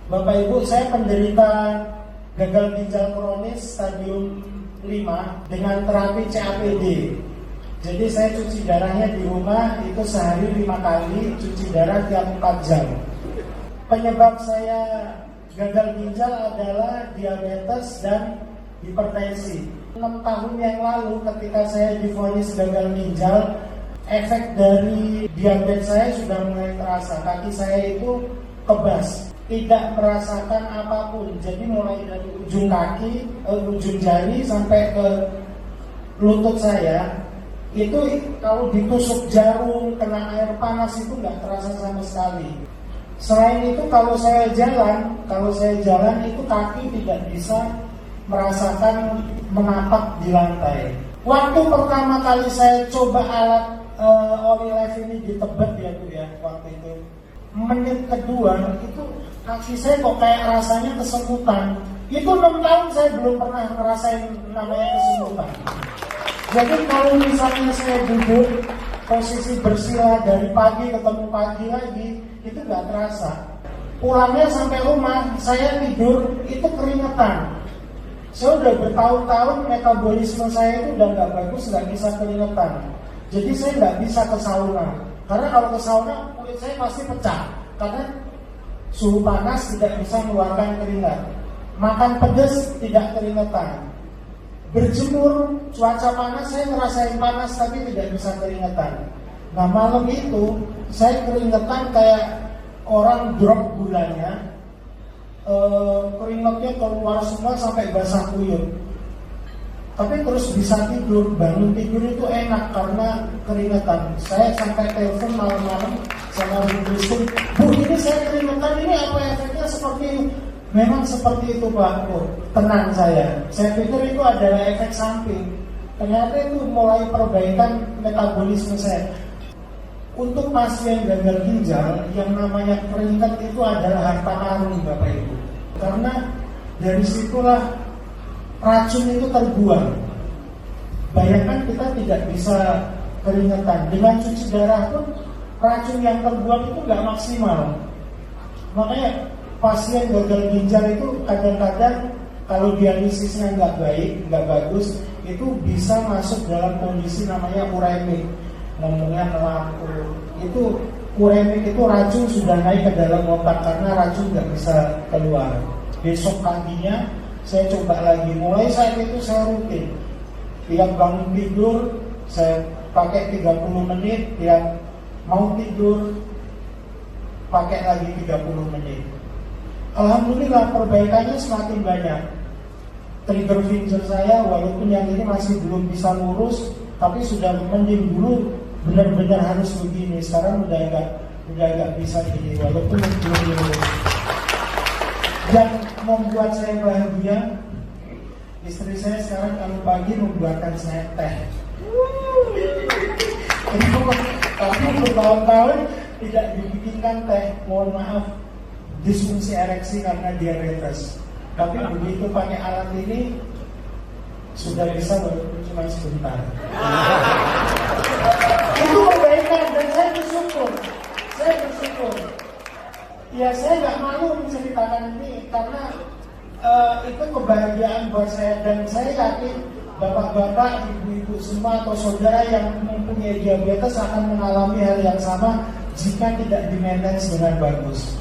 Bapak Ibu, saya penderita gagal ginjal kronis stadium 5 dengan terapi CAPD. Jadi saya cuci darahnya di rumah itu sehari 5 kali, cuci darah tiap 4 jam. Penyebab saya gagal ginjal adalah diabetes dan hipertensi. 6 tahun yang lalu ketika saya divonis gagal ginjal, efek dari diabetes saya sudah mulai terasa. Kaki saya itu kebas, tidak merasakan apapun. Jadi mulai dari ujung kaki, ujung jari sampai ke lutut saya, itu kalau ditusuk jarum, kena air panas itu nggak terasa sama sekali. Selain itu kalau saya jalan itu kaki tidak bisa merasakan menapak di lantai. Waktu pertama kali saya coba alat OliLife ini di Tebet ya Bu ya, waktu itu menit kedua itu kaki saya kok kayak rasanya kesemutan. Itu 6 tahun saya belum pernah ngerasain namanya kesemutan. Jadi kalau misalnya saya duduk posisi bersila dari pagi ketemu pagi lagi, itu nggak terasa. Pulangnya sampai rumah, saya tidur itu keringetan. Saya udah bertahun-tahun metabolisme saya itu udah nggak bagus, nggak bisa keringetan. Jadi saya nggak bisa ke sauna. Karena kalau ke sauna kulit saya pasti pecah. Karena suhu panas tidak bisa mengeluarkan keringat. Makan pedas tidak keringetan. Berjemur cuaca panas saya ngerasain panas tapi tidak bisa keringetan. Nah malam itu saya keringetan kayak orang drop gulanya. Keringatnya keluar semua sampai basah kuyup. Tapi terus bisa tidur, bangun tidur itu enak karena keringetan. Saya sampai telepon malam-malam sama Bu Kristin, Bu ini saya keringetan, ini apa efeknya seperti ini? Memang seperti itu Pak, Bu. Tenang saya pikir itu adalah efek samping. Ternyata itu mulai perbaikan metabolisme saya. Untuk pasien gagal ginjal, yang namanya keringat itu adalah harta karun Bapak Ibu. Karena dari situlah racun itu terbuang. Bayangkan kita tidak bisa keringetan. Dengan cuci darah pun racun yang terbuang itu nggak maksimal. Makanya pasien gagal ginjal itu kadang-kadang kalau dialisisnya nggak baik, nggak bagus, itu bisa masuk dalam kondisi namanya uremik. Ngomongnya melapor. Itu uremik itu racun sudah naik ke dalam otak karena racun nggak bisa keluar. Besok paginya saya coba lagi. Mulai saat itu saya rutin. Tiap bangun tidur saya pakai 30 menit. Tiap mau tidur pakai lagi 30 menit. Alhamdulillah perbaikannya semakin banyak. Trigger finger saya walaupun yang ini masih belum bisa lurus, tapi sudah mending dulu benar-benar harus begini. Sekarang udah agak bisa gini walaupun belum lurus. Yang membuat saya bahagia, istri saya sekarang kalau pagi membuatkan saya teh. Tapi bertahun-tahun tidak dibikinkan teh. Mohon maaf, disfungsi ereksi karena diabetes. Tapi begitu pakai alat ini sudah bisa walaupun cuma sebentar. Itu kebaikan dan saya bersyukur. Ya saya nggak malu menceritakan ini karena itu kebahagiaan buat saya dan saya yakin bapak-bapak, ibu-ibu semua atau saudara yang mempunyai diabetes akan mengalami hal yang sama jika tidak di-manage dengan bagus.